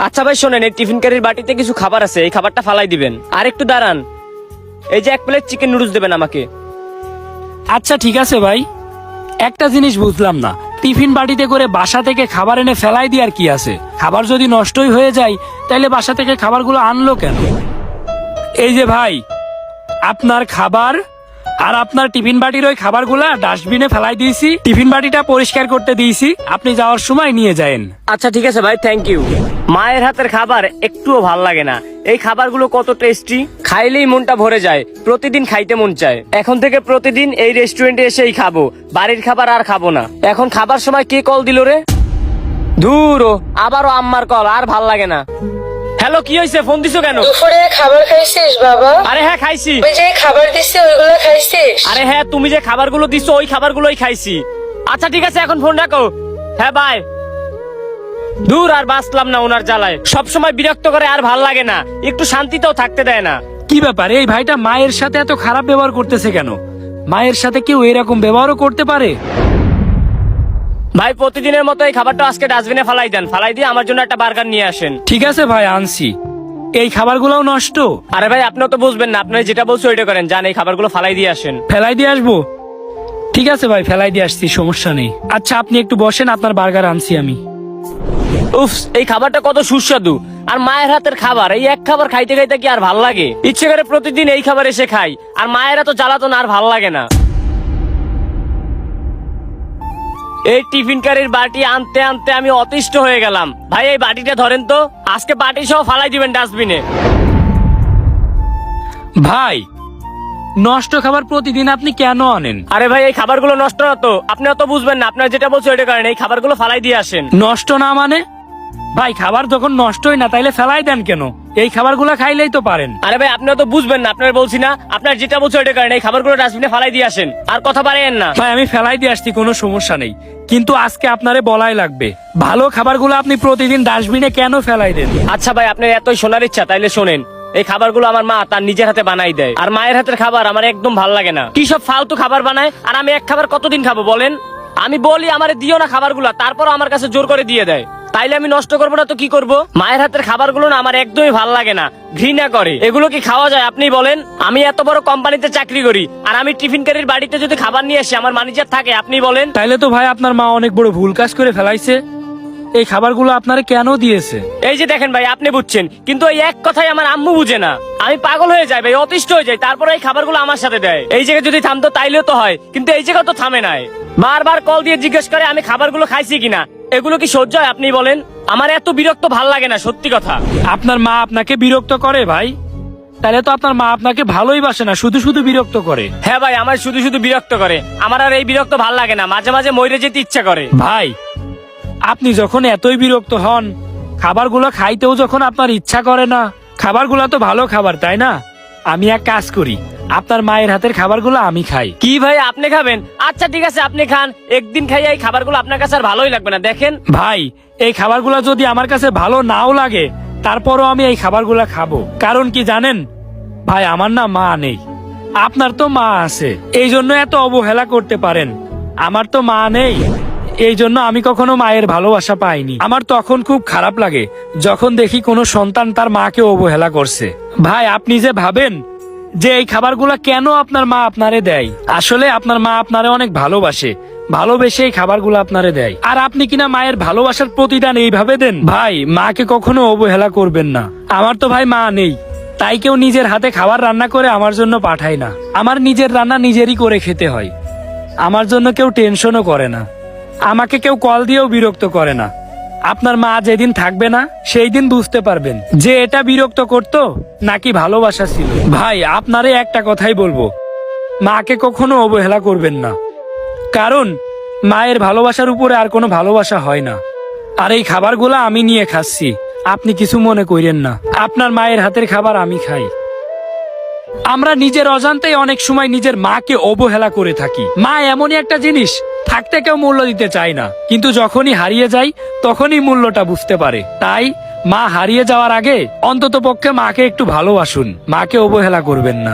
আচ্ছা ভাই শোনেন, এই টিফিন কারির বাটিতে কিছু খাবার আছে, এই খাবারটা ফালাই দিবেন। আর একটু দাঁড়ান, এই যে 1 প্লেট চিকেন নুডলস দেবেন আমাকে। আচ্ছা ঠিক আছে ভাই, একটা জিনিস বুঝলাম না, টিফিন বাটিতে করে বাসা থেকে খাবার এনে ফেলাই দিয়ে আর কি আছে? খাবার যদি নষ্টই হয়ে যায় তাহলে বাসা থেকে খাবারগুলো আনলো কেন? এই যে ভাই, আপনার খাবার আর আপনার টিফিন বাটির ওই খাবারগুলা ডাস্টবিনে ফেলাই দিয়েছি, টিফিন বাটিটা পরিষ্কার করতে দিয়েছি, আপনি যাওয়ার সময় নিয়ে যায়েন। আচ্ছা ঠিক আছে ভাই, থ্যাংক ইউ। মায়ের হাতের খাবার একটুও ভাল লাগে না। এই খাবারগুলো কত টেস্টি, খাইলেই মনটা ভরে যায়, প্রতিদিন খাইতে মন চায়। এখন থেকে প্রতিদিন এই রেস্টুরেন্টে এসেই খাবো, বাড়ির খাবার আর খাবো না। এখন খাবার সময় কে কল দিল রে? ধুরো, আবারও আম্মার কল, আর ভাল লাগে না। হ্যালো, কি হয়েছে? ফোন দিছো কেন? দুপুরে খাবার খাইছিস বাবা? আরে হ্যাঁ খাইছি। ওই যে খাবার দিছি ওইগুলো খাইছিস? আরে হ্যাঁ, তুমি যে খাবারগুলো দিছো ওই খাবারগুলোই খাইছি। আচ্ছা ঠিক আছে, এখন ফোন রাখো। হ্যাঁ বাই। দূর, আর বাঁচলাম না ওনার জ্বালায়, সবসময় বিরক্ত করে, আর ভাল লাগে না, একটু শান্তিতেও থাকতে দেয় না। কি ব্যাপার, এই ভাইটা মায়ের সাথে এত খারাপ ব্যবহার করতেছে কেন? মায়ের সাথে কেউ এরকম ব্যবহারও করতে পারে? ভাই প্রতিদিনের মতো এই খাবারটা আজকে ডাস্টবিনে ফালাই দেন, ফালাই দিয়ে আমার জন্য একটা বার্গার নিয়ে আসেন। ঠিক আছে ভাই, আনছি। এই খাবারগুলোও নষ্ট? আরে ভাই আপনিও তো বুঝবেন না, আপনারা যেটা বলছো ওইটা করেন, যান এই খাবারগুলো ফালাই দিয়ে আসেন। ফেলাই দিয়ে আসবো? ঠিক আছে ভাই, ফেলাই দিয়ে আসছি, সমস্যা নেই। আচ্ছা আপনি একটু বসেন, আপনার বার্গার আনছি আমি। উফ, এই খাবারটা কত সুস্বাদু, আর মায়ের হাতের খাবার, এই এক খাবার খাইতে খাইতে কি আর ভাল লাগে? ইচ্ছে করে প্রতিদিন এই খাবার এসে খাই, আর মায়ের এত জ্বালাতন আর ভাল লাগে না। এই টিফিন কারির বাটি আনতে আনতে আমি অতিষ্ঠ হয়ে গেলাম। ভাই এই বাটিটা ধরেন তো, আজকে বাটি সহ ফালাই দিবেন ডাস্টবিনে। ভাই, নষ্ট খাবার প্রতিদিন আপনি কেন আনেন? আরে ভাই এই খাবারগুলো নষ্ট না তো, আপনি অত বুঝবেন না, আপনার যেটা বলছো ওইটা করেন, এই খাবারগুলো ফালাই দিয়ে আসেন। নষ্ট না মানে? ভাই খাবার যখন নষ্টই না তাইলে ফেলাই দেন কেন? এই খাবারগুলো খাইলেই তো পারেন। আরে ভাই আপনি তো বুঝবেন না, আপনার বলছি না, আপনার যেটা বলছো ওইটা করেন, এই খাবারগুলো ডাস্টবিনে ফালাই দিয়ে আসেন, আর কথা বাড়াইয়েন না। ভাই আমি ফেলাই দিয়ে আসছি, কোনো সমস্যা নেই, কিন্তু আজকে আপনারে বলাই লাগবে, ভালো খাবারগুলো আপনি প্রতিদিন ডাস্টবিনে কেন ফেলাই দেন? আচ্ছা ভাই আপনার এতই শোনার ইচ্ছা, তাইলে শোনেন। এই খাবারগুলো আমার মা তার নিজের হাতে বানাই দেয়, আর মায়ের হাতের খাবার আমার একদম ভাল লাগে না। কি সব ফালতু খাবার বানায়, আর আমি এক খাবার কতদিন খাবো বলেন? আমি বলি আমারে দিও না খাবারগুলো, তারপর আমার কাছে জোর করে দিয়ে দেয়। তাইলে আমি নষ্ট করবো না তো কি করব? মায়ের হাতের খাবারগুলো না আমার একদমই ভাল লাগে না, ঘৃণা করে। এগুলো কি খাওয়া যায় আপনি বলেন? আমি এত বড় কোম্পানিতে চাকরি করি, আর আমি টিফিন কারির বাড়িতে যদি খাবার নিয়ে আসি, আমার ম্যানেজার থাকে, আপনি বলেন? তাইলে তো ভাই আপনার মা অনেক বড় ভুল কাজ করে ফেলাইছে। এই খাবারগুলো আপনারে কেন দিয়েছে? এই যে দেখেন ভাই, আপনি বুঝছেন, কিন্তু এই এক কথাই আমার আম্মু বুঝে না। আমি পাগল হয়ে যাই ভাই, অতিষ্ঠ হয়ে যাই, তারপরে এই খাবারগুলো আমার সাথে দেয়। এই জায়গায় যদি থামতো তাইলেও তো হয়, কিন্তু এই জায়গা তো থামে নাই। বারবার কল দিয়ে জিজ্ঞেস করে আমি খাবারগুলো খাইছি কিনা। এগুলো কি সহ্য হয় আপনি বলেন? আমার এত বিরক্ত ভাল লাগে না, সত্যি কথা। আপনার মা আপনাকে বিরক্ত করে ভাই? তাহলে তো আপনার মা আপনাকে ভালোই বাসে না, শুধু শুধু বিরক্ত করে। হ্যাঁ ভাই, আমার শুধু শুধু বিরক্ত করে, আমার আর এই বিরক্ত ভাল লাগে না, মাঝে মাঝে মরে যেতে ইচ্ছা করে। ভাই আপনি যখন এতই বিরক্ত হন, খাবারগুলো খাইতেও যখন আপনার ইচ্ছা করে না, খাবারগুলো তো ভালো খাবার তাই না? আমি এক কাজ করি, আপনার মায়ের হাতের খাবারগুলো আমি খাই। কি ভাই আপনি খাবেন? আচ্ছা ঠিক আছে আপনি খান, একদিন খাইয়ে এই খাবারগুলো আপনার কাছে আর ভালোই লাগবে না। দেখেন ভাই, এই খাবারগুলো যদি আমার কাছে ভালো নাও লাগে, তারপরও আমি এই খাবারগুলো খাবো। কারণ কি জানেন ভাই, আমার না মা নেই, আপনার তো মা আছে, এই জন্য এত অবহেলা করতে পারেন। আমার তো মা নেই, এই জন্য আমি কখনো মায়ের ভালোবাসা পাইনি। আমার তখন খুব খারাপ লাগে যখন দেখি কোনো সন্তান তার মাকে অবহেলা করছে। ভাই আপনি যে ভাবেন যে এই খাবারগুলো কেন আপনার মা আপনারে দেয়, আসলে আপনার মা আপনারে অনেক ভালোবাসে, ভালোবেসে এই খাবারগুলো আপনারে দেয়। আর আপনি কিনা মায়ের ভালোবাসার প্রতিদান এইভাবে দেন। ভাই মাকে কখনো অবহেলা করবেন না। আমার তো ভাই মা নেই, তাই কেউ নিজের হাতে খাবার রান্না করে আমার জন্য পাঠায় না। আমার নিজের রান্না নিজেরই করে খেতে হয়। আমার জন্য কেউ টেনশনও করে না, আমাকে কেউ কল দিয়েও বিরক্ত করে না। আপনার মা যেদিন থাকবে না সেই দিন বুঝতে পারবেন যে এটা বিরক্ত করতো নাকি ভালোবাসা ছিল। ভাই আপনারে একটা কথাই বলবো, মাকে কখনো অবহেলা করবেন না, কারণ মায়ের ভালোবাসার উপরে আর কোনো ভালোবাসা হয় না। আর এই খাবারগুলো আমি নিয়ে খাচ্ছি, আপনি কিছু মনে করেন না, আপনার মায়ের হাতের খাবার আমি খাই। আমরা নিজের অজান্তেই অনেক সময় নিজের মাকে অবহেলা করে থাকি। মা এমনই একটা জিনিস, থাকতে কেউ মূল্য দিতে চায় না, কিন্তু যখনই হারিয়ে যায় তখনই মূল্যটা বুঝতে পারে। তাই মা হারিয়ে যাওয়ার আগে অন্তত পক্ষে মাকে একটু ভালোবাসুন, মাকে অবহেলা করবেন না।